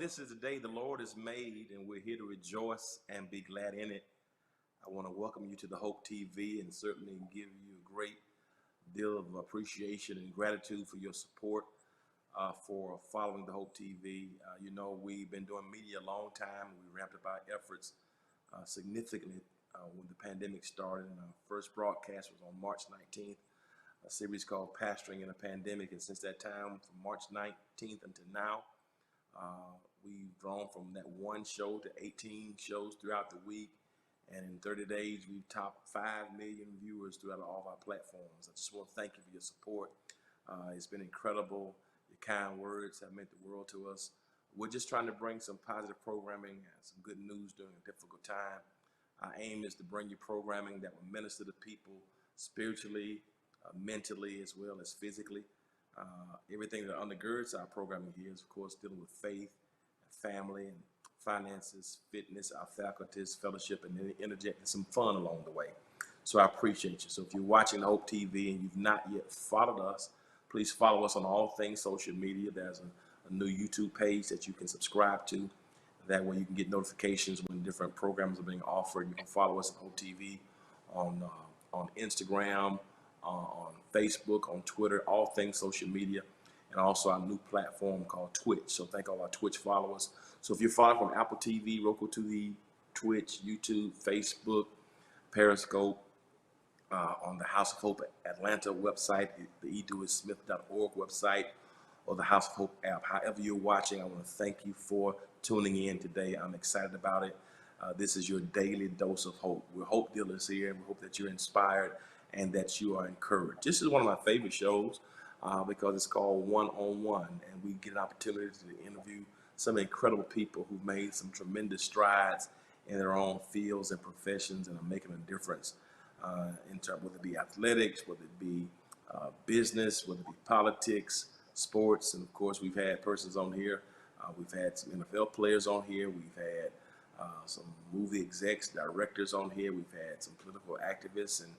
this is the day the Lord has made, and we're here to rejoice and be glad in it. I want to welcome you to the Hope TV and certainly give you a great deal of appreciation and gratitude for your support for following the Hope TV. We've been doing media a long time. We ramped up our efforts significantly when the pandemic started, and our first broadcast was on March 19th, a series called Pastoring in a Pandemic. And since that time, from March 19th until now, we've grown from that one show to 18 shows throughout the week. And in 30 days, we've topped 5 million viewers throughout all of our platforms. I just want to thank you for your support. It's been incredible. Your kind words have meant the world to us. We're just trying to bring some positive programming and some good news during a difficult time. Our aim is to bring you programming that will minister to people spiritually, mentally, as well as physically. Everything that undergirds our programming here is, of course, dealing with faith, family, and finances, fitness, our faculties, fellowship, and then interjecting some fun along the way. So I appreciate you. So if you're watching the Hope TV and you've not yet followed us, please follow us on all things social media. There's a new YouTube page that you can subscribe to. That way you can get notifications when different programs are being offered. You can follow us on Hope TV on Instagram, on Facebook, on Twitter, all things social media, and also our new platform called Twitch. So thank all our Twitch followers. So if you're following from Apple TV, Roku TV, Twitch, YouTube, Facebook, Periscope, on the House of Hope Atlanta website, the edewissmith.org website, or the House of Hope app, however you're watching, I want to thank you for tuning in today. I'm excited about it. This is your daily dose of hope. We're hope dealers here, and we hope that you're inspired and that you are encouraged. This is one of my favorite shows because it's called One-on-One, and we get an opportunity to interview some incredible people who've made some tremendous strides in their own fields and professions and are making a difference in terms, whether it be athletics, whether it be business, whether it be politics, sports, and of course we've had persons on here. We've had some NFL players on here. We've had some movie execs, directors on here. We've had some political activists and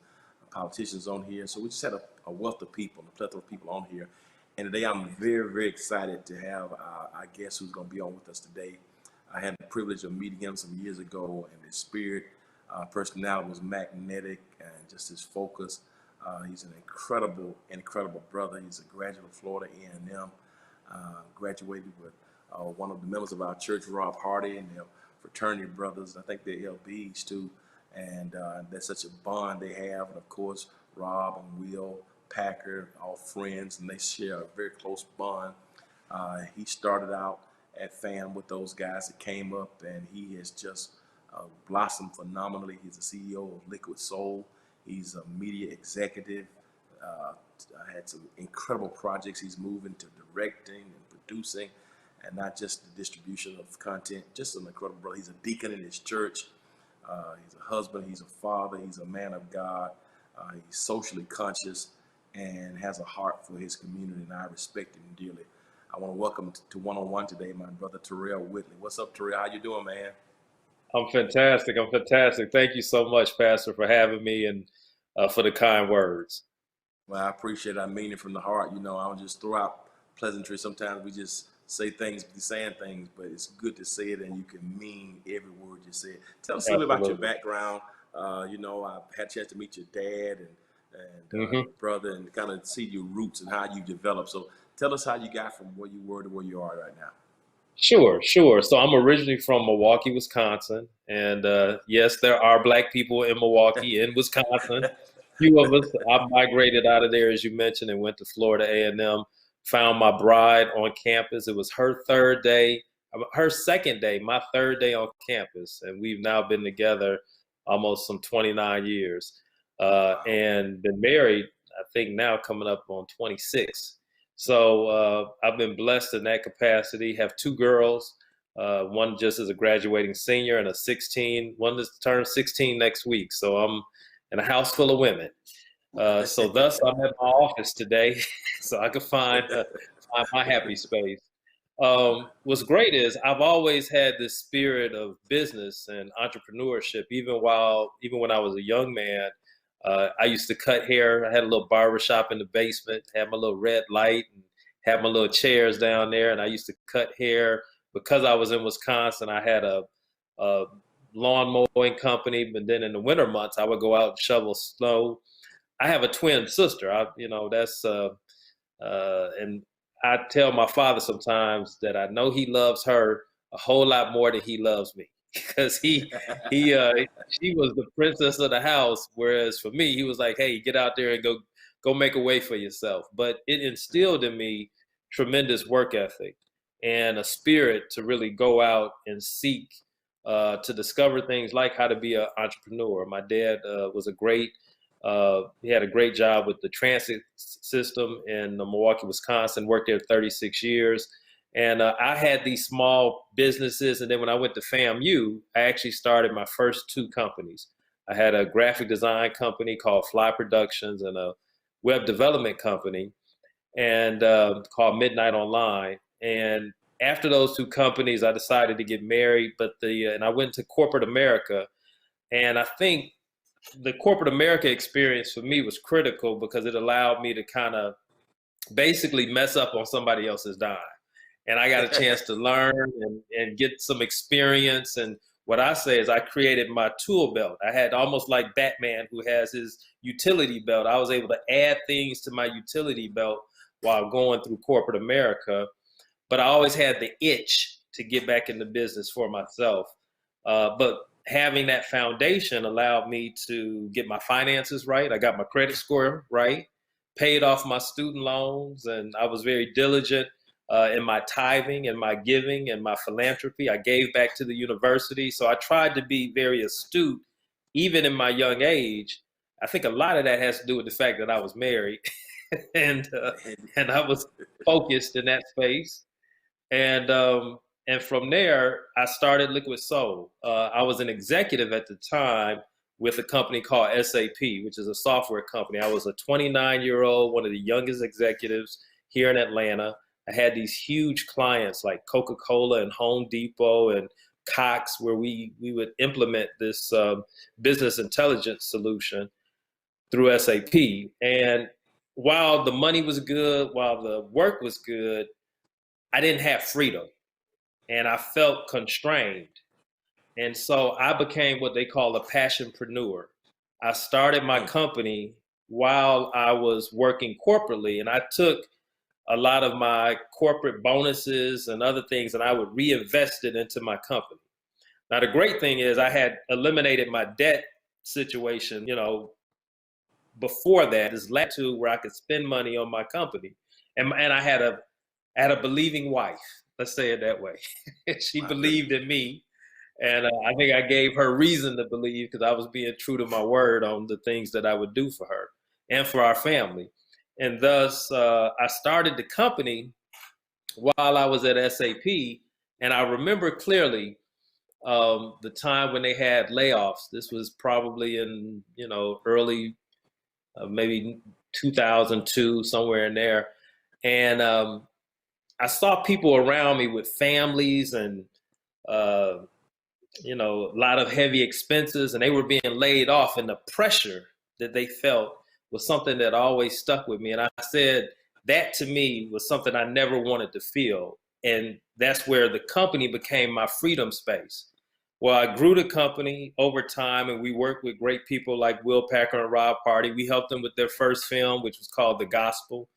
politicians on here. So we just had a wealth of people, a plethora of people on here. And today I'm very, very excited to have our guest who's going to be on with us today. I had the privilege of meeting him some years ago, and his spirit, personality was magnetic, and just his focus. He's an incredible, incredible brother. He's a graduate of Florida A&M, graduated with one of the members of our church, Rob Hardy, and they're fraternity brothers. I think they're LBs too. And that's such a bond they have. And of course, Rob and Will Packer, all friends, and they share a very close bond. He started out at FAM with those guys that came up, and he has just blossomed phenomenally. He's the CEO of Liquid Soul. He's a media executive. Had some incredible projects. He's moving to directing and producing, and not just the distribution of content. Just an incredible brother. He's a deacon in his church. He's a husband. He's a father. He's a man of God. He's socially conscious and has a heart for his community, and I respect him dearly. I want to welcome to One-on-One today my brother Terrell Whitley. What's up, Terrell? How you doing, man? I'm fantastic. I'm fantastic. Thank you so much, Pastor, for having me and for the kind words. Well, I appreciate it. I mean it from the heart. I don't just throw out pleasantries. Sometimes we just say things, be saying things, but it's good to say it, and you can mean every word you say. Tell us a little bit about your background. I've had a chance to meet your dad and your brother, and kind of see your roots and how you developed. So tell us how you got from where you were to where you are right now. Sure. So I'm originally from Milwaukee, Wisconsin. And yes, there are Black people in Milwaukee and Wisconsin. Few of us, I migrated out of there, as you mentioned, and went to Florida A&M, found my bride on campus. It was her second day, my third day on campus. And we've now been together almost some 29 years and been married, I think now coming up on 26. So I've been blessed in that capacity. Have 2 girls, one just as a graduating senior and a 16, one that's turned 16 next week. So I'm in a house full of women. So thus I'm at my office today so I could find my happy space. What's great is I've always had this spirit of business and entrepreneurship, even when I was a young man. I used to cut hair. I had a little barber shop in the basement, had my little red light, and had my little chairs down there. And I used to cut hair because I was in Wisconsin, I had a lawn mowing company, but then in the winter months, I would go out and shovel snow. I have a twin sister. And I tell my father sometimes that I know he loves her a whole lot more than he loves me because she was the princess of the house, whereas for me, he was like, "Hey, get out there and go make a way for yourself." But it instilled in me tremendous work ethic and a spirit to really go out and seek to discover things like how to be an entrepreneur. My dad was he had a great job with the transit system in Milwaukee, Wisconsin, worked there 36 years. And I had these small businesses. And then when I went to FAMU, I actually started my first two companies. I had a graphic design company called Fly Productions and a web development company and called Midnight Online. And after those two companies, I decided to get married, and I went to corporate America. And I think the corporate America experience for me was critical because it allowed me to kind of basically mess up on somebody else's dime. And I got a chance to learn and get some experience. And what I say is I created my tool belt. I had almost like Batman who has his utility belt. I was able to add things to my utility belt while going through corporate America. But I always had the itch to get back into business for myself. But having that foundation allowed me to get my finances right. I got my credit score right, paid off my student loans, and I was very diligent in my tithing and my giving and my philanthropy. I gave back to the university. So I tried to be very astute, even in my young age. I think a lot of that has to do with the fact that I was married and I was focused in that space. And from there, I started Liquid Soul. I was an executive at the time with a company called SAP, which is a software company. I was a 29-year-old, one of the youngest executives here in Atlanta. I had these huge clients like Coca-Cola and Home Depot and Cox, where we would implement this business intelligence solution through SAP. And while the money was good, while the work was good, I didn't have freedom and I felt constrained. And so I became what they call a passionpreneur. I started my company while I was working corporately, and I took a lot of my corporate bonuses and other things and I would reinvest it into my company. Now, the great thing is I had eliminated my debt situation, before that is led to where I could spend money on my company. And I had a believing wife, let's say it that way. She believed in me. And I think I gave her reason to believe because I was being true to my word on the things that I would do for her and for our family. And thus, I started the company while I was at SAP. And I remember clearly the time when they had layoffs. This was probably in, early, maybe 2002, somewhere in there. And I saw people around me with families and, a lot of heavy expenses, and they were being laid off, and the pressure that they felt was something that always stuck with me. And I said that to me was something I never wanted to feel. And that's where the company became my freedom space. Well, I grew the company over time, and we worked with great people like Will Packer and Rob Party. We helped them with their first film, which was called The Gospel.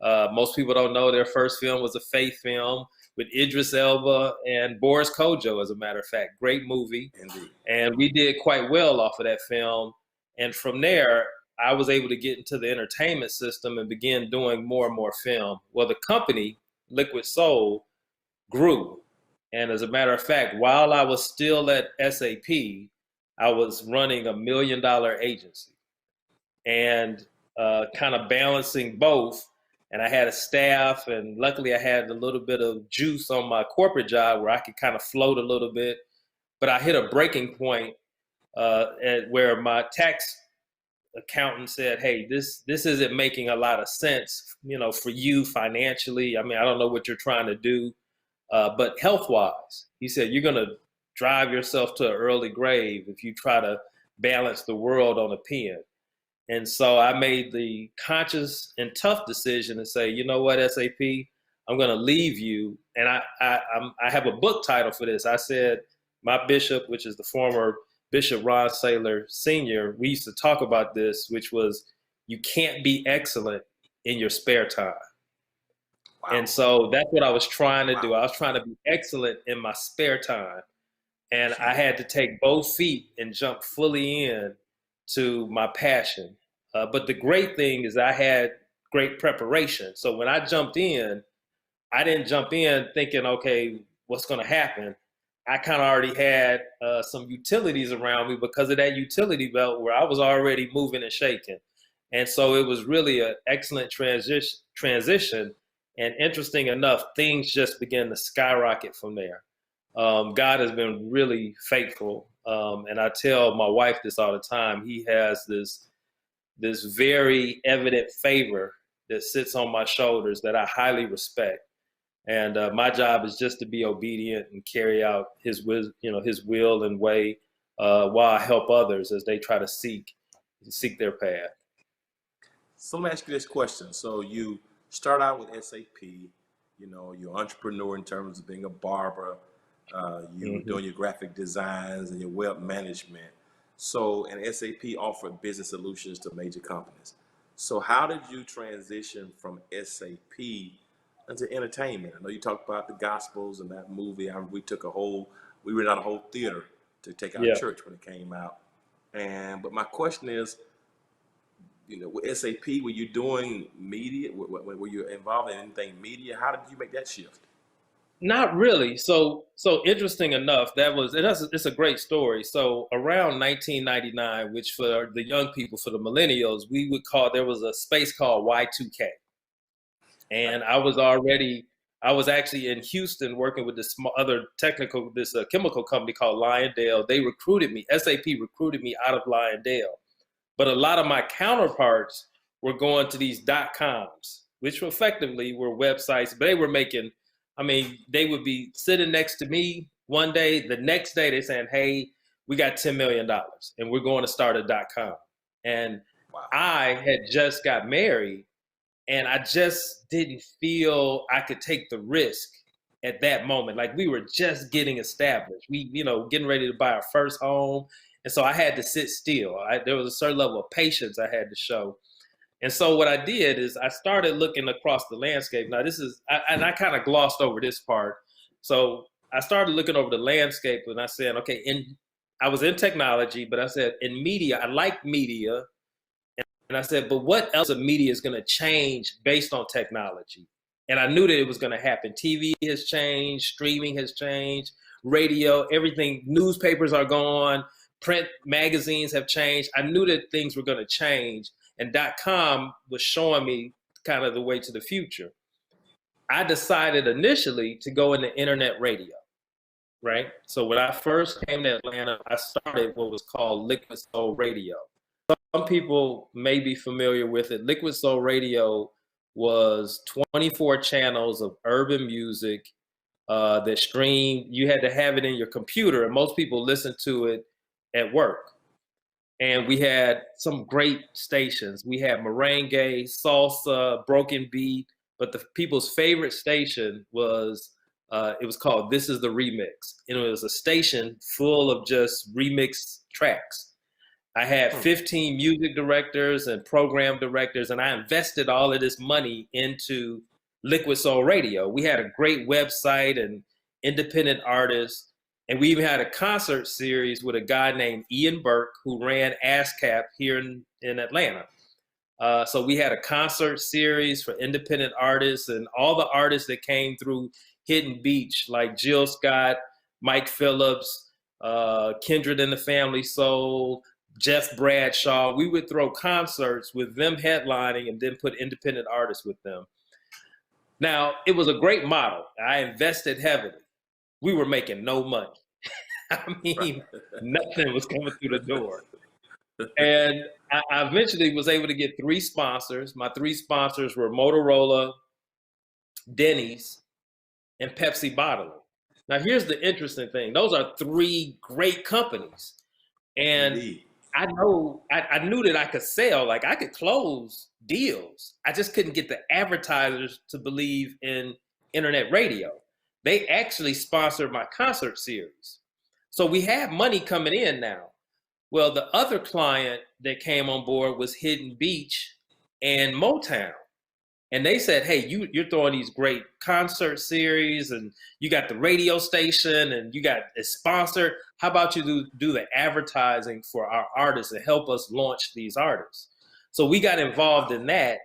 Most people don't know their first film was a faith film with Idris Elba and Boris Kodjoe, as a matter of fact. Great movie. Indeed. And we did quite well off of that film. And from there, I was able to get into the entertainment system and begin doing more and more film. Well, the company, Liquid Soul, grew. And as a matter of fact, while I was still at SAP, I was running $1 million agency and kind of balancing both. And I had a staff, and luckily I had a little bit of juice on my corporate job where I could kind of float a little bit. But I hit a breaking point where my tax accountant said, "Hey, this isn't making a lot of sense, for you financially. I mean, I don't know what you're trying to do, but health-wise," he said, "you're going to drive yourself to an early grave if you try to balance the world on a pen." And so I made the conscious and tough decision to say, you know what, SAP, I'm going to leave you. And I have a book title for this. I said, my bishop, which is the former Bishop Ron Saylor Sr., we used to talk about this, which was, you can't be excellent in your spare time. Wow. And so that's what I was trying to do. Wow. I was trying to be excellent in my spare time. And I had to take both feet and jump fully in to my passion. But the great thing is I had great preparation. So when I jumped in, I didn't jump in thinking, okay, what's going to happen? I kind of already had some utilities around me because of that utility belt where I was already moving and shaking. And so it was really an excellent transition. And interesting enough, things just began to skyrocket from there. God has been really faithful. And I tell my wife this all the time. He has this very evident favor that sits on my shoulders that I highly respect. And my job is just to be obedient and carry out his will and way, while I help others as they try to seek their path. So let me ask you this question. So you start out with SAP, you know, you're an entrepreneur in terms of being a barber, you doing your graphic designs and your web management. So, and SAP offered business solutions to major companies. So how did you transition from SAP into entertainment? I know you talked about the Gospels and that movie. We rented out a whole theater to take our Yeah. church when it came out. But my question is, you know, with SAP, were you doing media? Were you involved in anything media? How did you make that shift? Not really. So interesting enough, it's a great story. So around 1999, which for the young people, for the millennials, there was a space called Y2K. And I was actually in Houston working with this chemical company called Lyondale. They recruited me, SAP recruited me out of Lyondale. But a lot of my counterparts were going to these .coms, which effectively were websites, but they would be sitting next to me one day, the next day they're saying, hey, we got $10 million and we're going to start a .com. And Wow. I had just got married and I just didn't feel I could take the risk at that moment. Like we were just getting established. We, getting ready to buy our first home. And so I had to sit still. There was a certain level of patience I had to show. And so what I did is I started looking across the landscape. Now I kind of glossed over this part. So I started looking over the landscape and I said, okay, I was in technology, but I said in media, I like media. And I said, but what else of media is going to change based on technology? And I knew that it was going to happen. TV has changed, streaming has changed, radio, everything, newspapers are gone, print magazines have changed. I knew that things were going to change, and .com was showing me kind of the way to the future. I decided initially to go into internet radio, right? So when I first came to Atlanta, I started what was called Liquid Soul Radio. Some people may be familiar with it. Liquid Soul Radio was 24 channels of urban music that streamed. You had to have it in your computer, and most people listened to it at work. And we had some great stations. We had merengue, salsa, broken beat, but the people's favorite station was, it was called This Is the Remix. And it was a station full of just remixed tracks. I had 15 music directors and program directors, and I invested all of this money into Liquid Soul Radio. We had a great website and independent artists, and we even had a concert series with a guy named Ian Burke who ran ASCAP here in Atlanta. So we had a concert series for independent artists, and all the artists that came through Hidden Beach, like Jill Scott, Mike Phillips, Kindred and the Family Soul, Jeff Bradshaw. We would throw concerts with them headlining and then put independent artists with them. Now, it was a great model. I invested heavily. We were making no money. I mean, nothing was coming through the door. And I eventually was able to get 3 sponsors. My 3 sponsors were Motorola, Denny's, and Pepsi Bottling. Now, here's the interesting thing. Those are 3 great companies. And Indeed. I knew that I could sell, like I could close deals. I just couldn't get the advertisers to believe in internet radio. They actually sponsored my concert series. So we have money coming in now. Well, the other client that came on board was Hidden Beach and Motown. And they said, hey, you're throwing these great concert series and you got the radio station and you got a sponsor. How about you do the advertising for our artists and help us launch these artists? So we got involved in that.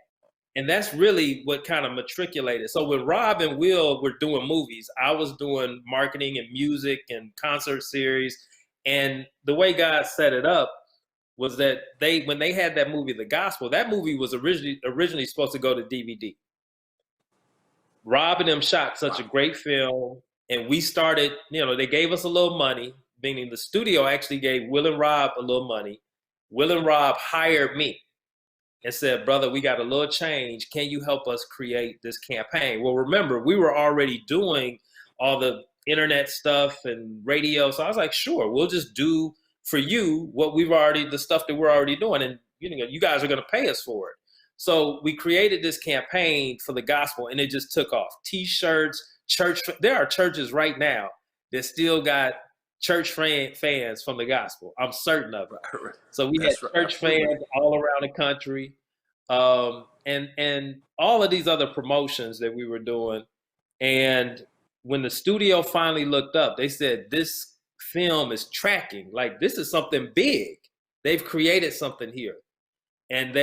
And that's really what kind of matriculated. So when Rob and Will were doing movies, I was doing marketing and music and concert series. And the way God set it up was that when they had that movie, The Gospel, that movie was originally supposed to go to DVD. Rob and them shot such a great film, and we started, they gave us a little money, meaning the studio actually gave Will and Rob a little money. Will and Rob hired me and said, brother, we got a little change. Can you help us create this campaign? Well, remember, we were already doing all the internet stuff and radio. So I was like, sure, we'll just do for you the stuff that we're already doing. And you guys are going to pay us for it. So we created this campaign for The Gospel, and it just took off. T-shirts, there are churches right now that still got church fans from The Gospel. I'm certain of it. So we had church fans all around the country, and all of these other promotions that we were doing. And when the studio finally looked up, they said, this film is tracking. Like, this is something big. They've created something here. And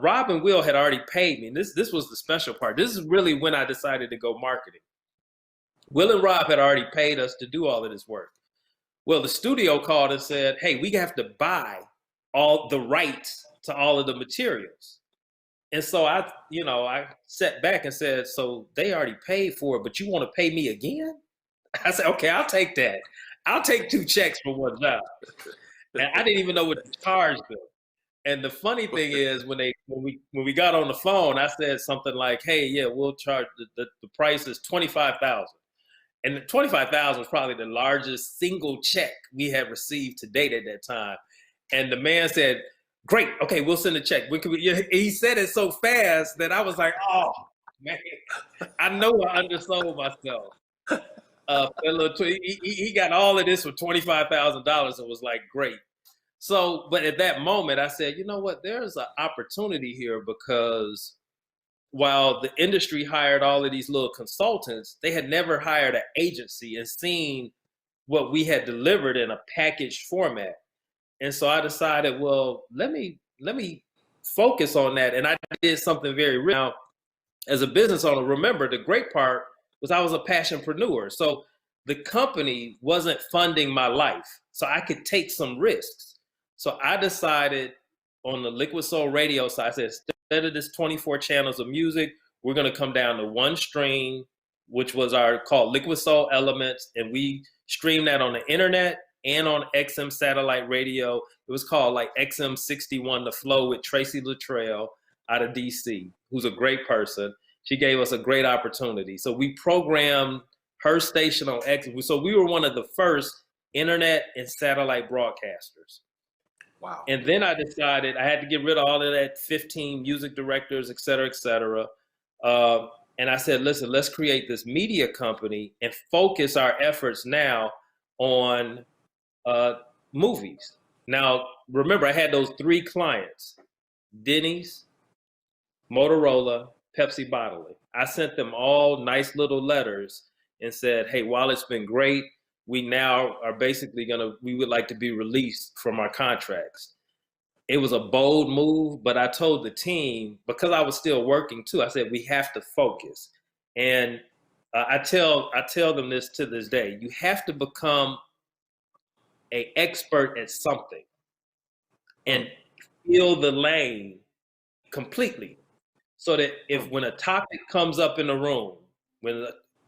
Rob and Will had already paid me. And this was the special part. This is really when I decided to go marketing. Will and Rob had already paid us to do all of this work. Well, the studio called and said, hey, we have to buy all the rights to all of the materials. And so I sat back and said, so they already paid for it, but you want to pay me again? I said, okay, I'll take that. I'll take 2 checks for one job. And I didn't even know what to charge them. And the funny thing is, when we got on the phone, I said something like, hey, yeah, we'll charge, the price is $25,000. And the $25,000 was probably the largest single check we had received to date at that time. And the man said, great, okay, we'll send a check. He said it so fast that I was like, oh, man, I know I undersold myself. He got all of this for $25,000 and was like, great. So, but at that moment, I said, you know what, there's an opportunity here, because while the industry hired all of these little consultants, they had never hired an agency and seen what we had delivered in a packaged format. And so I decided, well, let me focus on that. And I did something very real. Now, as a business owner, remember, the great part was I was a passionpreneur. So the company wasn't funding my life, so I could take some risks. So I decided on the Liquid Soul radio side, I said, instead of this 24 channels of music, we're going to come down to one stream, which was called Liquid Soul Elements. And we streamed that on the internet and on XM satellite radio. It was called like XM 61, The Flow, with Tracy Luttrell out of DC, who's a great person. She gave us a great opportunity. So we programmed her station on XM. So we were one of the first internet and satellite broadcasters. Wow. And then I decided I had to get rid of all of that 15 music directors, et cetera, et cetera. And I said, listen, let's create this media company and focus our efforts now on movies. Now, remember, I had those 3 clients, Denny's, Motorola, Pepsi Bottling. I sent them all nice little letters and said, hey, while it's been great, we now are basically we would like to be released from our contracts. It was a bold move, but I told the team, because I was still working too, I said, we have to focus. And I tell them this to this day, you have to become an expert at something and fill the lane completely. So that when a topic comes up in the room,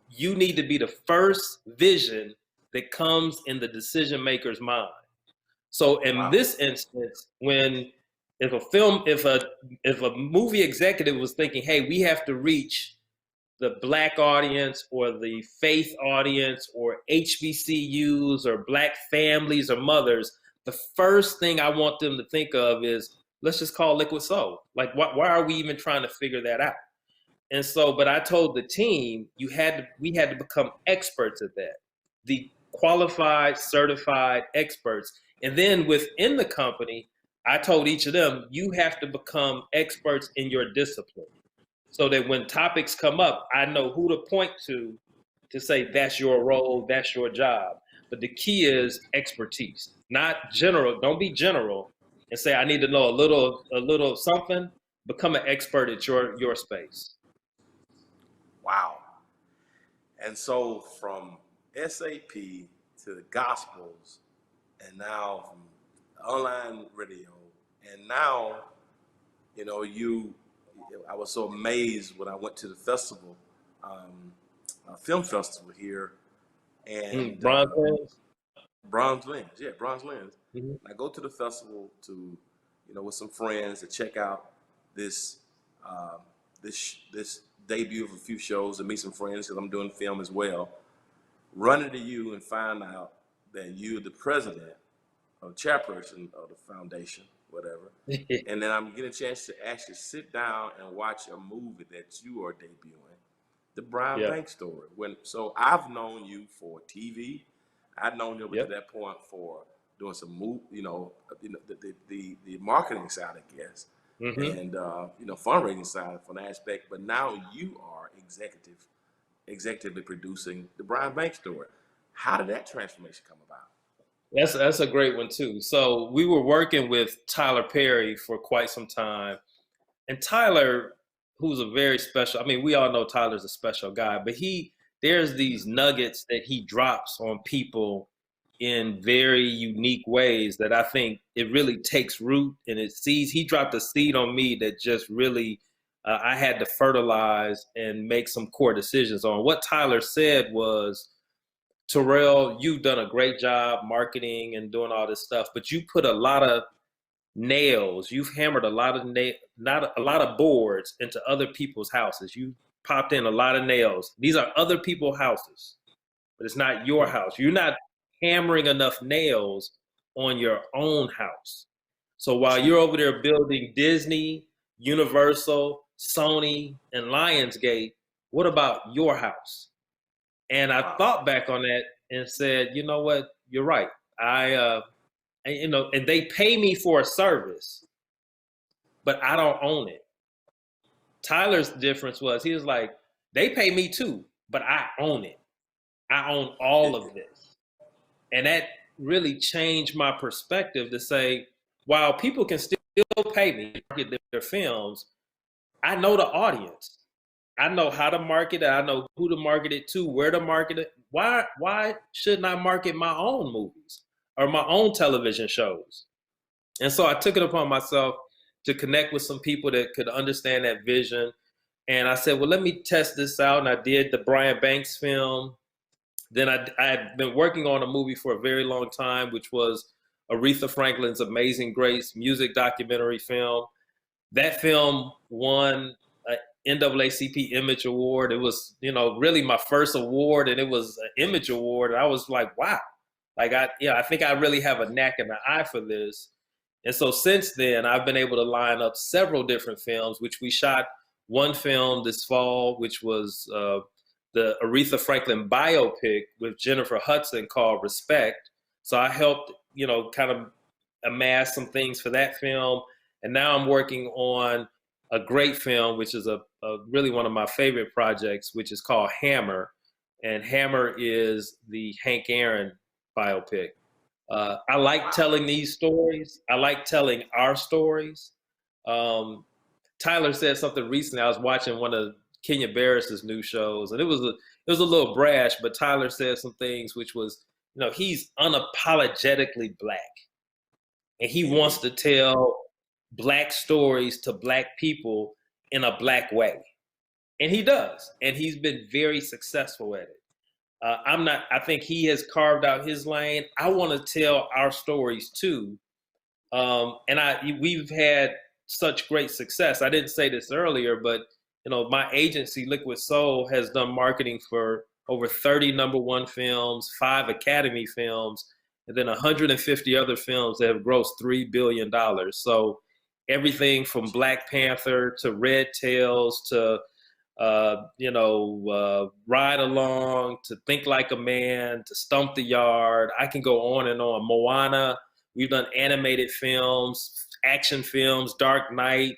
you need to be the first vision that comes in the decision maker's mind. So in this instance, if a movie executive was thinking, hey, we have to reach the Black audience or the faith audience or HBCUs or Black families or mothers, the first thing I want them to think of is, let's just call Liquid Soul. Like, why are we even trying to figure that out? And so, but I told the team, we had to become experts at that, the qualified, certified experts. And then within the company, I told each of them, you have to become experts in your discipline, so that when topics come up, I know who to point to say that's your role, that's your job. But the key is expertise, not general. Don't be general and say I need to know a little something. Become an expert at your space. Wow. And so from SAP to the Gospels, and now from online radio, and now, I was so amazed when I went to the festival, a film festival here, and Bronze Wings. Bronze Lens, yeah, Bronze Lens. Mm-hmm. I go to the festival to, with some friends to check out this this debut of a few shows and meet some friends because I'm doing film as well. Run into you and find out that you're the president or chairperson of the foundation, whatever. And then I'm getting a chance to actually sit down and watch a movie that you are debuting, the Brian Banks story. So I've known you for TV. I've known you to that point for doing some the marketing side, I guess, and fundraising side for an aspect. But now you are executively producing the Brian Banks story. How did that transformation come about? That's a great one too. So we were working with Tyler Perry for quite some time, and Tyler, who's a very special. I mean, we all know Tyler's a special guy, but there's these nuggets that he drops on people in very unique ways that I think it really takes root, and he dropped a seed on me that just really I had to fertilize and make some core decisions on. What Tyler said was, Terrell, you've done a great job marketing and doing all this stuff, but you put a lot of nails, you've hammered a lot of boards into other people's houses. You popped in a lot of nails. These are other people's houses, but it's not your house. You're not hammering enough nails on your own house. So while you're over there building Disney, Universal, Sony, and Lionsgate, what about your house? And I thought back on that and said, you know what, you're right. And they pay me for a service, but I don't own it. Tyler's difference was, he was like, they pay me too, but I own it. I own all of this. And that really changed my perspective to say, while people can still pay me to market their films, I know the audience. I know how to market it. I know who to market it to, where to market it. Why shouldn't I market my own movies or my own television shows? And so I took it upon myself to connect with some people that could understand that vision. And I said, well, let me test this out. And I did the Brian Banks film. Then I had been working on a movie for a very long time, which was Aretha Franklin's Amazing Grace music documentary film. That film won an NAACP Image Award. It was, really my first award, and it was an Image Award. And I was like, wow, I think I really have a knack and an eye for this. And so since then, I've been able to line up several different films, which we shot one film this fall, which was the Aretha Franklin biopic with Jennifer Hudson called Respect. So I helped, kind of amass some things for that film. And now I'm working on a great film, which is a really one of my favorite projects, which is called Hammer. And Hammer is the Hank Aaron biopic. I like telling these stories. I like telling our stories. Tyler said something recently. I was watching one of Kenya Barris's new shows, and it was a little brash, but Tyler said some things which was, he's unapologetically Black, and he wants to tell Black stories to Black people in a Black way, and he does, and he's been very successful at it. I think he has carved out his lane. I want to tell our stories too. We've had such great success. I didn't say this earlier, but my agency, Liquid Soul, has done marketing for over 30 #1 films, 5 Academy films, and then 150 other films that have grossed $3 billion. So everything from Black Panther to Red Tails to Ride Along, To Think Like a Man, To Stump the Yard. I can go on and on. Moana. We've done animated films, action films, Dark Knight,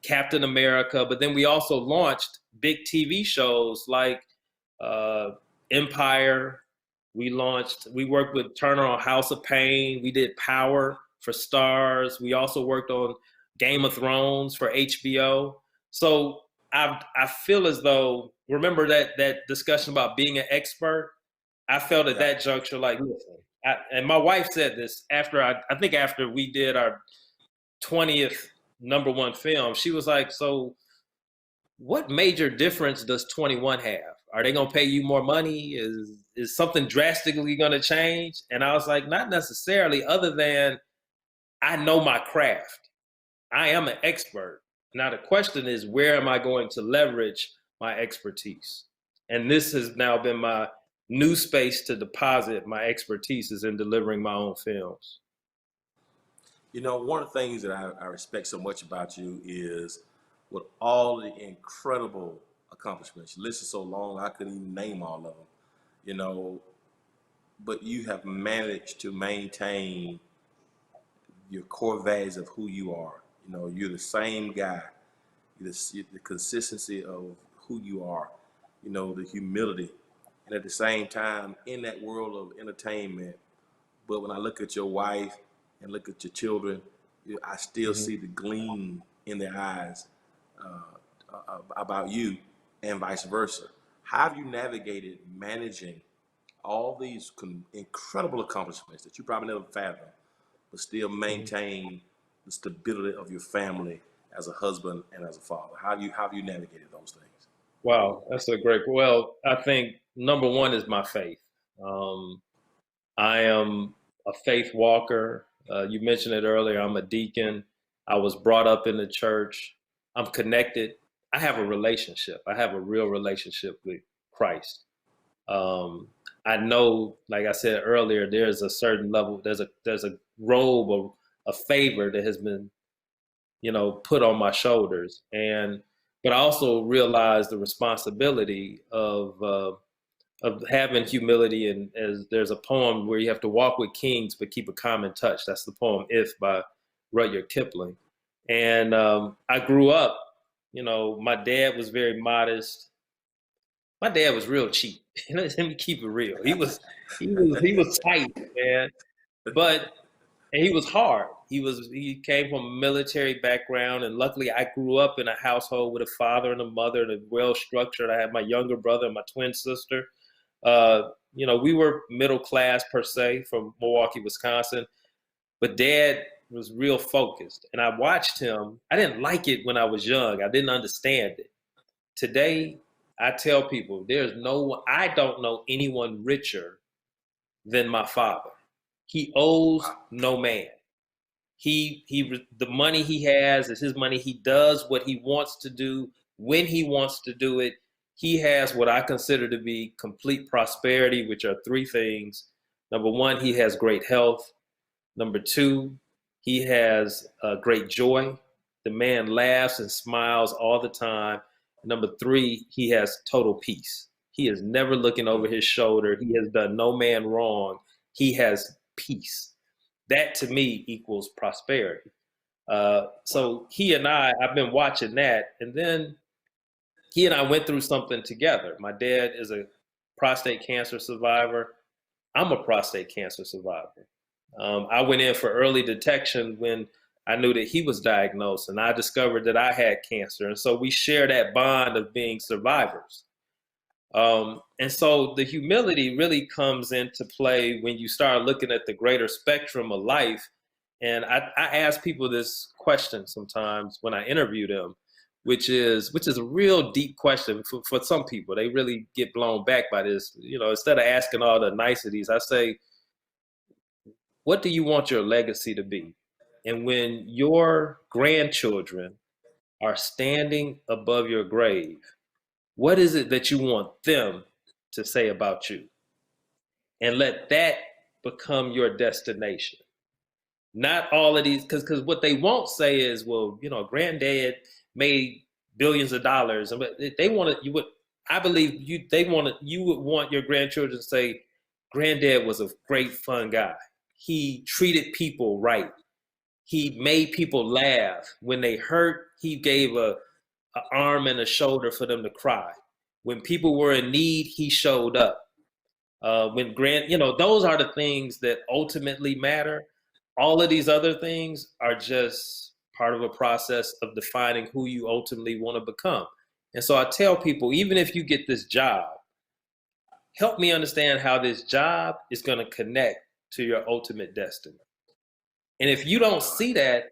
Captain America. But then we also launched big TV shows like uh, Empire. We worked with Turner on House of Pain. We did Power for Stars. We also worked on Game of Thrones for HBO. So I feel as though, remember that discussion about being an expert? I felt at Yeah. that juncture like, listen, and my wife said this after I think after we did our 20th #1 film, she was like, so what major difference does 21 have? Are they gonna pay you more money? Is something drastically gonna change? And I was like, not necessarily, other than I know my craft. I am an expert. Now the question is, where am I going to leverage my expertise? And this has now been my new space to deposit my expertise is in delivering my own films. You know, one of the things that I respect so much about you is with all the incredible accomplishments. You listed so long, I couldn't even name all of them, you know, but you have managed to maintain your core values of who you are. You know, you're the same guy, the consistency of who you are, you know, the humility. And at the same time, in that world of entertainment, but when I look at your wife and look at your children, I still Mm-hmm. see the gleam in their eyes about you, and vice versa. How have you navigated managing all these incredible accomplishments that you probably never fathomed, but still maintain the stability of your family as a husband and as a father? How have you navigated those things? Wow, that's a great. Well, I think #1 is my faith. Um, I am a faith walker. You mentioned it earlier. I'm a deacon. I was brought up in the church. I'm connected. I have a relationship. I have a real relationship with Christ. Um, I know, like I said earlier, there's a certain level. There's a robe of a favor that has been, put on my shoulders, but I also realize the responsibility of having humility. And as there's a poem where you have to walk with kings but keep a common touch. That's the poem "If" by Rudyard Kipling. And I grew up, my dad was very modest. My dad was real cheap. Let me keep it real. He was tight, man. But and he was hard. He came from a military background, and luckily I grew up in a household with a father and a mother and a well structured. I had my younger brother and my twin sister. We were middle class per se from Milwaukee, Wisconsin, but dad was real focused. And I watched him. I didn't like it when I was young. I didn't understand it. Today, I tell people I don't know anyone richer than my father. He owes no man. The money he has is his money. He does what he wants to do when he wants to do it. He has what I consider to be complete prosperity, which are three things. #1, he has great health. #2, he has great joy. The man laughs and smiles all the time. #3, he has total peace. He is never looking over his shoulder. He has done no man wrong. He has peace. That to me equals prosperity. So I've been watching that. And then he and I went through something together. My dad is a prostate cancer survivor. I'm a prostate cancer survivor. I went in for early detection when I knew that he was diagnosed, and I discovered that I had cancer. And so we share that bond of being survivors. And so the humility really comes into play when you start looking at the greater spectrum of life. And I ask people this question sometimes when I interview them, which is a real deep question for some people. They really get blown back by this. Instead of asking all the niceties, I say, what do you want your legacy to be? And when your grandchildren are standing above your grave, what is it that you want them to say about you? And let that become your destination. Not all of these, because what they won't say is, well, granddad made billions of dollars. But they want to, you would, I believe you would want your grandchildren to say, granddad was a great fun guy. He treated people right. He made people laugh. When they hurt, he gave a arm and a shoulder for them to cry. When people were in need, he showed up. Those are the things that ultimately matter. All of these other things are just part of a process of defining who you ultimately want to become. And so I tell people, even if you get this job, help me understand how this job is going to connect to your ultimate destiny. And if you don't see that,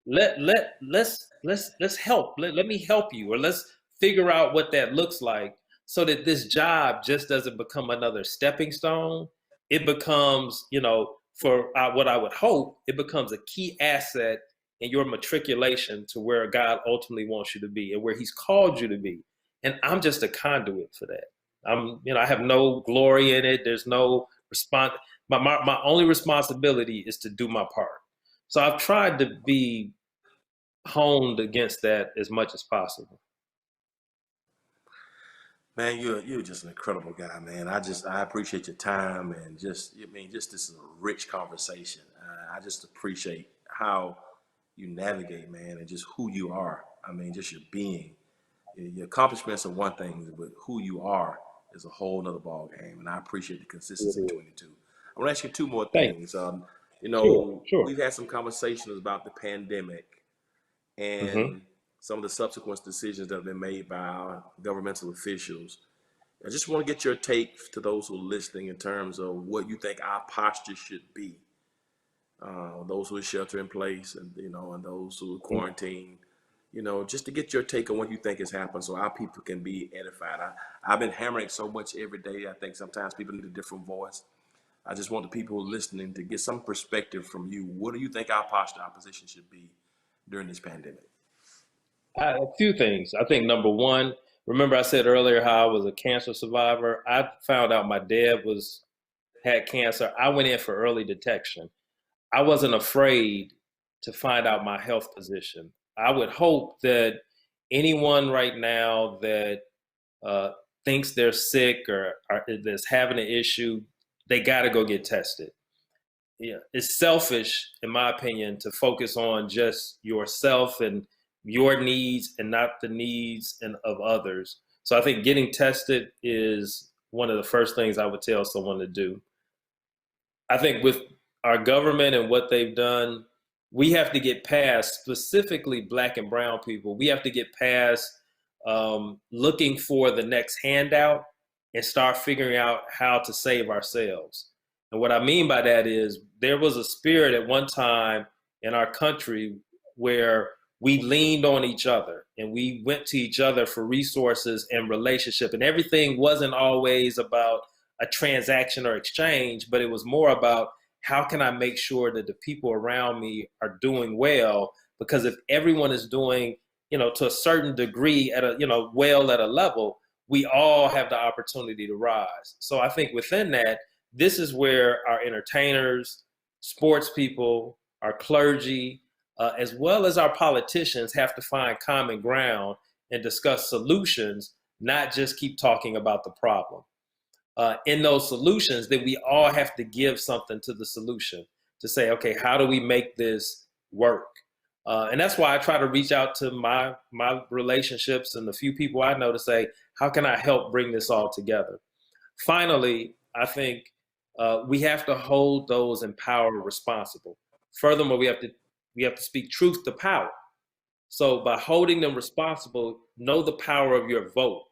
let's help. Let me help you, or let's figure out what that looks like, so that this job just doesn't become another stepping stone. It becomes, what I would hope, it becomes a key asset in your matriculation to where God ultimately wants you to be and where He's called you to be. And I'm just a conduit for that. I have no glory in it. There's no response. My only responsibility is to do my part. So I've tried to be honed against that as much as possible. Man, you're just an incredible guy, man. I appreciate your time, and just this is a rich conversation. I just appreciate how you navigate, man, and just who you are. I mean, just your being. Your accomplishments are one thing, but who you are is a whole nother ball game. And I appreciate the consistency between the two. I want to ask you two more things. Sure. We've had some conversations about the pandemic and some of the subsequent decisions that have been made by our governmental officials. I just want to get your take to those who are listening in terms of what you think our posture should be. Those who are shelter in place, and and those who are quarantined. Just to get your take on what you think has happened, so our people can be edified. I've been hammering so much every day. I think sometimes people need a different voice. I just want the people listening to get some perspective from you. What do you think our posture, our position should be during this pandemic? A few things. I think number one, remember I said earlier how I was a cancer survivor. I found out my dad had cancer. I went in for early detection. I wasn't afraid to find out my health position. I would hope that anyone right now that thinks they're sick or is having an issue, they got to go get tested. Yeah, it's selfish, in my opinion, to focus on just yourself and your needs and not the needs of others. So I think getting tested is one of the first things I would tell someone to do. I think with our government and what they've done, we have to get past, specifically Black and brown people, we have to get past looking for the next handout and start figuring out how to save ourselves. And what I mean by that is there was a spirit at one time in our country where we leaned on each other and we went to each other for resources and relationship. And everything wasn't always about a transaction or exchange, but it was more about how can I make sure that the people around me are doing well? Because if everyone is doing, to a certain degree at a, well at a level, we all have the opportunity to rise. So I think within that, this is where our entertainers, sports people, our clergy, as well as our politicians have to find common ground and discuss solutions, not just keep talking about the problem. In those solutions, that we all have to give something to the solution to say, okay, how do we make this work? And that's why I try to reach out to my relationships and the few people I know to say, how can I help bring this all together? Finally, I think we have to hold those in power responsible. Furthermore, we have to speak truth to power. So by holding them responsible, know the power of your vote.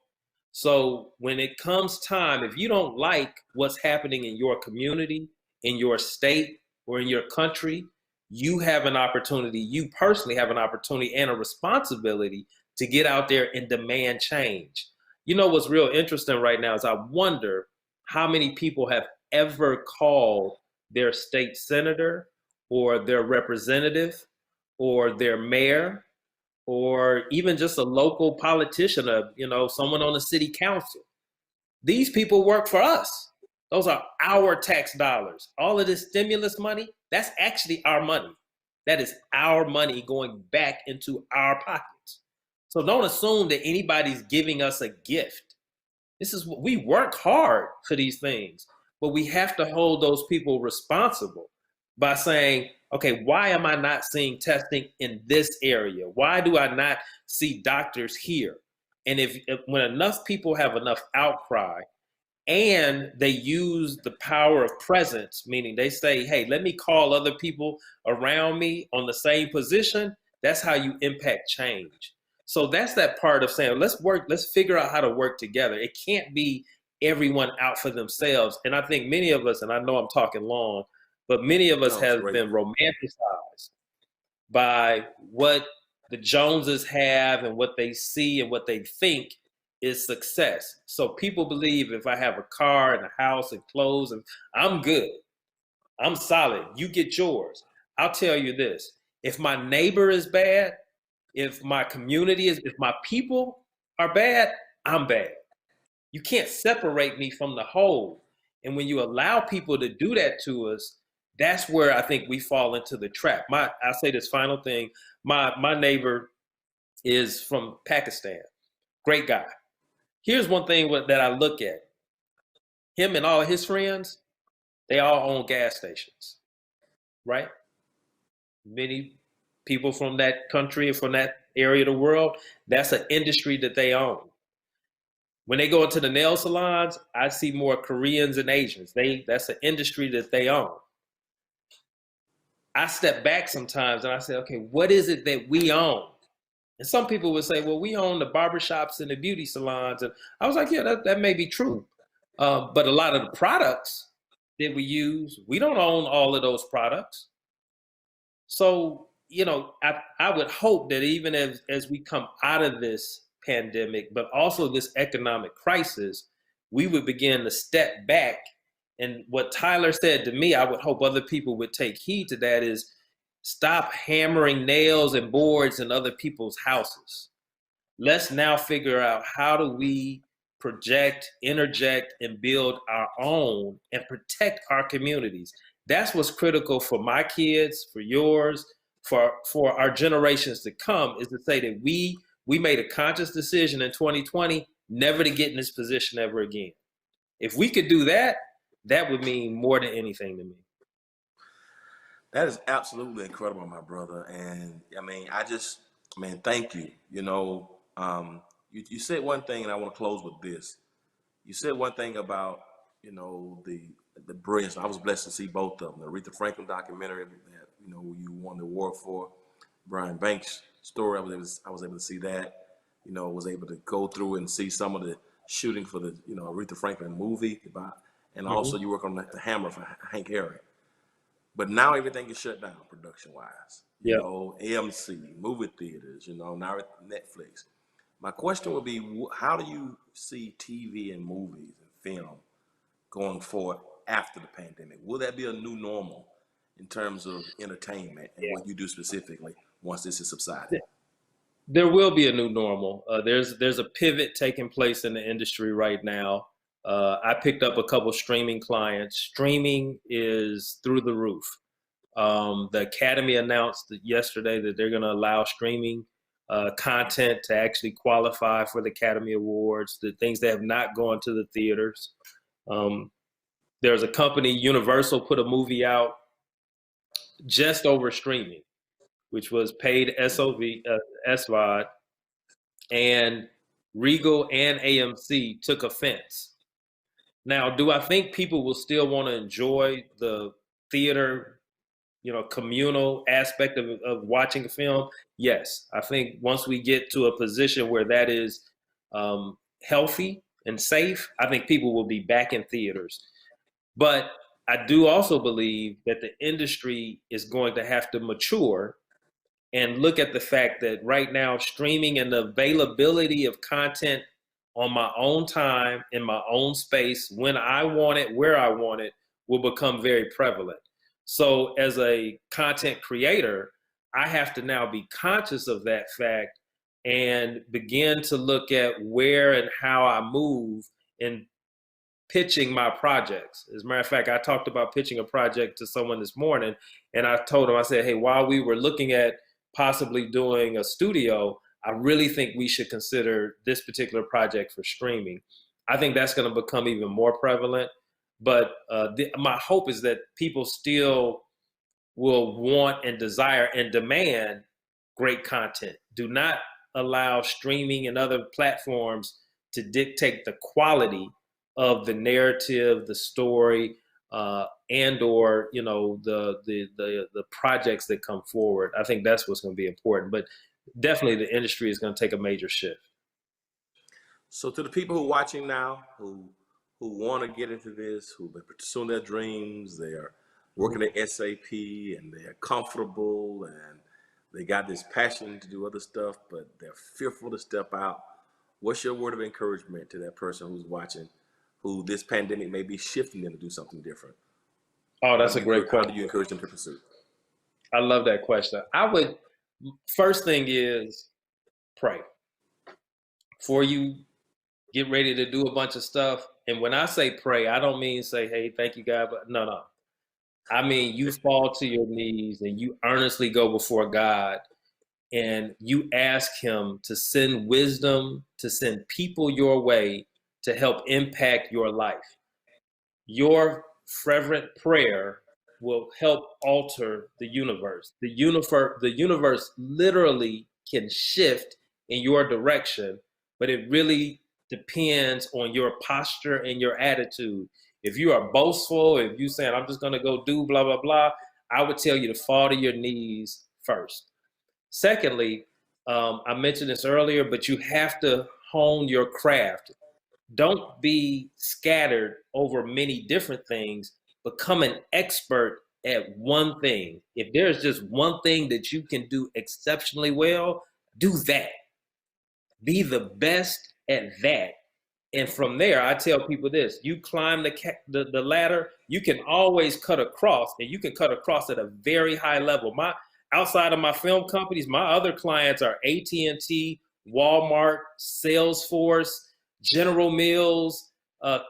So when it comes time, if you don't like what's happening in your community, in your state, or in your country, you have an opportunity, you personally have an opportunity and a responsibility to get out there and demand change. What's real interesting right now is I wonder how many people have ever called their state senator or their representative or their mayor or even just a local politician, someone on the city council. These people work for us. Those are our tax dollars. All of this stimulus money, that's actually our money. That is our money going back into our pockets. So don't assume that anybody's giving us a gift. This is what we work hard for these things, but we have to hold those people responsible by saying, okay, why am I not seeing testing in this area? Why do I not see doctors here? And if when enough people have enough outcry and they use the power of presence, meaning they say, hey, let me call other people around me on the same position, that's how you impact change. So that's that part of saying, let's figure out how to work together. It can't be everyone out for themselves. And I think many of us, and I know I'm talking long, but many of us No, it's have great. been romanticized by what the Joneses have and what they see and what they think is success. So people believe if I have a car and a house and clothes and I'm good, I'm solid, you get yours. I'll tell you this, if my neighbor is bad, if my community is, if my people are bad, I'm bad. You can't separate me from the whole. And when you allow people to do that to us, that's where I think we fall into the trap. I say this final thing. My neighbor is from Pakistan. Great guy. Here's one thing that I look at. Him and all his friends, they all own gas stations, right? Many people from that country, from that area of the world, that's an industry that they own. When they go into the nail salons, I see more Koreans and Asians. That's an industry that they own. I step back sometimes and I say, okay, what is it that we own? And some people would say, well, we own the barbershops and the beauty salons. And I was like, yeah, that may be true. But a lot of the products that we use, we don't own all of those products. So, I would hope that even as we come out of this pandemic, but also this economic crisis, we would begin to step back. And what Tyler said to me, I would hope other people would take heed to that is stop hammering nails and boards in other people's houses. Let's now figure out how do we project, interject, and build our own and protect our communities. That's what's critical for my kids, for yours, for our generations to come, is to say that we made a conscious decision in 2020 never to get in this position ever again. If we could do that, that would mean more than anything to me. That is absolutely incredible, my brother. And thank you. You said one thing, and I want to close with this. You said one thing about, the brilliance. I was blessed to see both of them. The Aretha Franklin documentary that, you won the award for. Brian Banks' story, I was able to see that. Was able to go through and see some of the shooting for the, Aretha Franklin movie. And also you work on the Hammer for Hank Aaron. But now everything is shut down production-wise. Yeah. AMC, movie theaters, now Netflix. My question would be, how do you see TV and movies and film going forward after the pandemic? Will that be a new normal in terms of entertainment and what you do specifically once this is subsided? There will be a new normal. There's a pivot taking place in the industry right now. I picked up a couple streaming clients. Streaming is through the roof. The Academy announced yesterday that they're going to allow streaming content to actually qualify for the Academy Awards, the things that have not gone to the theaters. There's a company, Universal, put a movie out just over streaming, which was paid SVOD, and Regal and AMC took offense. Now, do I think people will still want to enjoy the theater, communal aspect of watching a film? Yes. I think once we get to a position where that is healthy and safe, I think people will be back in theaters. But I do also believe that the industry is going to have to mature and look at the fact that right now streaming and the availability of content on my own time, in my own space, when I want it, where I want it, will become very prevalent. So as a content creator, I have to now be conscious of that fact and begin to look at where and how I move in pitching my projects. As a matter of fact, I talked about pitching a project to someone this morning, and I told him, I said, hey, while we were looking at possibly doing a studio, I really think we should consider this particular project for streaming. I think that's going to become even more prevalent. But my hope is that people still will want and desire and demand great content. Do not allow streaming and other platforms to dictate the quality of the narrative, the story, and or the projects that come forward. I think that's what's going to be important. But definitely, the industry is going to take a major shift. So, to the people who are watching now, who want to get into this, who've been pursuing their dreams, they are working at SAP, and they're comfortable, and they got this passion to do other stuff, but they're fearful to step out. What's your word of encouragement to that person who's watching, who this pandemic may be shifting them to do something different? Oh, that's a great question. How do you encourage them to pursue? I love that question. First thing is pray. Before you get ready to do a bunch of stuff, and when I say pray, I don't mean say, hey, thank you, God, but no. I mean, you fall to your knees and you earnestly go before God and you ask him to send wisdom, to send people your way to help impact your life. Your fervent prayer will help alter the universe. The universe literally can shift in your direction, but it really depends on your posture and your attitude. If you are boastful, if you saying, I'm just going to go do blah, blah, blah, I would tell you to fall to your knees first. Secondly, I mentioned this earlier, but you have to hone your craft. Don't be scattered over many different things. Become an expert at one thing. If there's just one thing that you can do exceptionally well, do that. Be the best at that. And from there, I tell people this: you climb the ladder, you can always cut across, and you can cut across at a very high level. Outside of my film companies, my other clients are AT&T, Walmart, Salesforce, General Mills,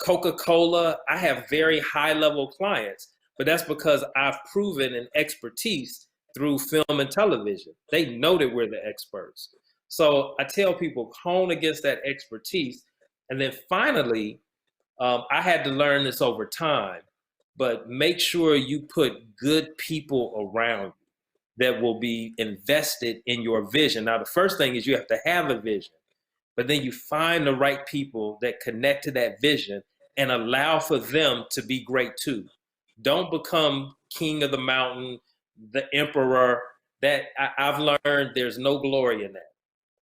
Coca-Cola. I have very high level clients, but that's because I've proven an expertise through film and television. They know that we're the experts. So I tell people, hone against that expertise. And then finally, I had to learn this over time, but make sure you put good people around you that will be invested in your vision. Now, the first thing is you have to have a vision, but then you find the right people that connect to that vision and allow for them to be great too. Don't become king of the mountain, the emperor. That I've learned there's no glory in that.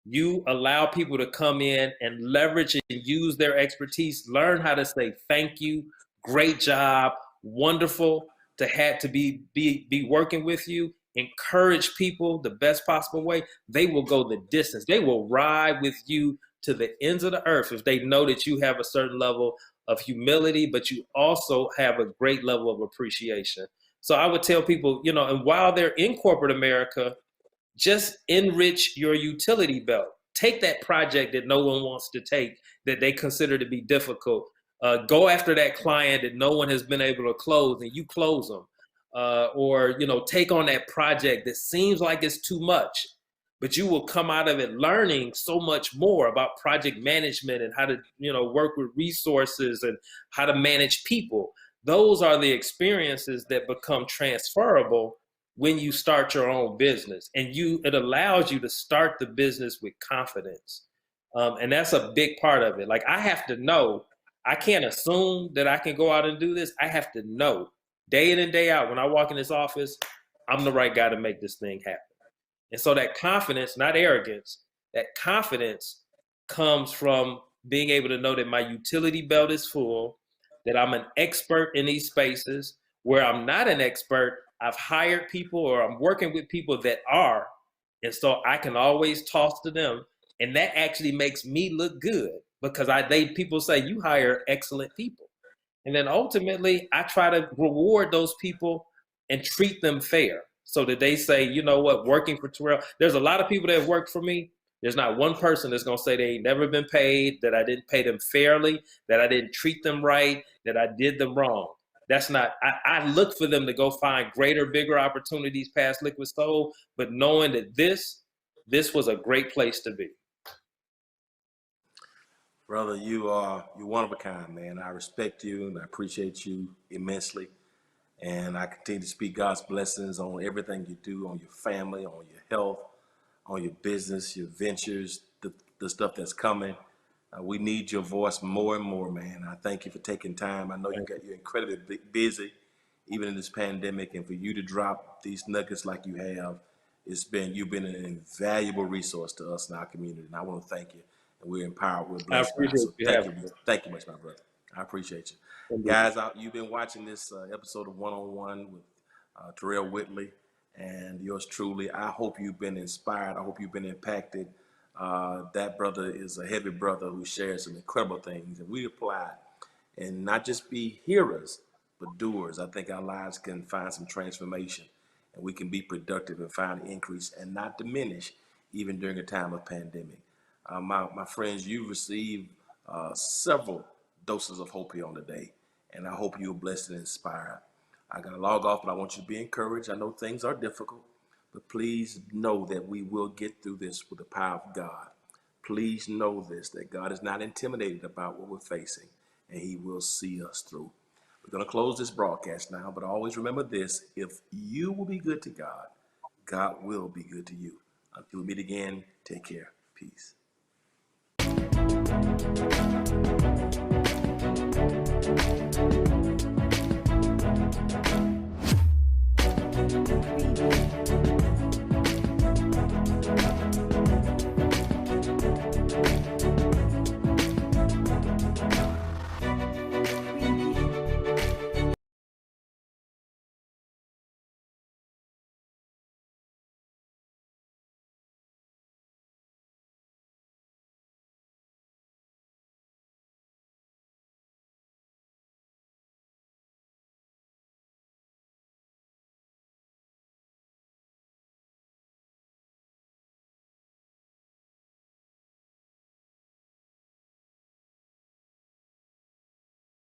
You allow people to come in and leverage and use their expertise, learn how to say thank you, great job, wonderful to be working with you, encourage people the best possible way. They will go the distance. They will ride with you to the ends of the earth if they know that you have a certain level of humility, but you also have a great level of appreciation. So I would tell people, and while they're in corporate America, just enrich your utility belt. Take that project that no one wants to take, that they consider to be difficult. Go after that client that no one has been able to close, and you close them. Or take on that project that seems like it's too much, but you will come out of it learning so much more about project management and how to work with resources and how to manage people. Those are the experiences that become transferable when you start your own business, and it allows you to start the business with confidence. And that's a big part of it. Like, I have to know, I can't assume that I can go out and do this. I have to know day in and day out, when I walk in this office, I'm the right guy to make this thing happen. And so that confidence, not arrogance, that confidence comes from being able to know that my utility belt is full, that I'm an expert in these spaces. Where I'm not an expert, I've hired people or I'm working with people that are. And so I can always toss to them. And that actually makes me look good, because people say you hire excellent people. And then ultimately, I try to reward those people and treat them fair, so that they say, you know what, working for Terrell, there's a lot of people that have worked for me. There's not one person that's going to say they ain't never been paid, that I didn't pay them fairly, that I didn't treat them right, that I did them wrong. That's not, I look for them to go find greater, bigger opportunities past Liquid Soul, but knowing that this this was a great place to be. Brother, you're one of a kind, man. I respect you and I appreciate you immensely. And I continue to speak God's blessings on everything you do, on your family, on your health, on your business, your ventures, the stuff that's coming. We need your voice more and more, man. I thank you for taking time. I know you're incredibly busy, even in this pandemic, and for you to drop these nuggets like you have, you've been an invaluable resource to us in our community, and I want to thank you. And we're empowered, we're I blessed by it. appreciate So you having me. thank you much, my brother. I appreciate you. Indeed. Guys, you've been watching this episode of One on One with Terrell Whitley and yours truly. I hope you've been inspired. I hope you've been impacted. That brother is a heavy brother who shares some incredible things, and we apply and not just be hearers, but doers. I think our lives can find some transformation, and we can be productive and find an increase and not diminish, even during a time of pandemic. My friends, you've received several doses of hope here on the day, and I hope you're blessed and inspired. I got to log off, but I want you to be encouraged. I know things are difficult, but please know that we will get through this with the power of God. Please know this, that God is not intimidated about what we're facing, and he will see us through. We're going to close this broadcast now, but always remember this: if you will be good to God, God will be good to you. Until we meet again, take care. Peace.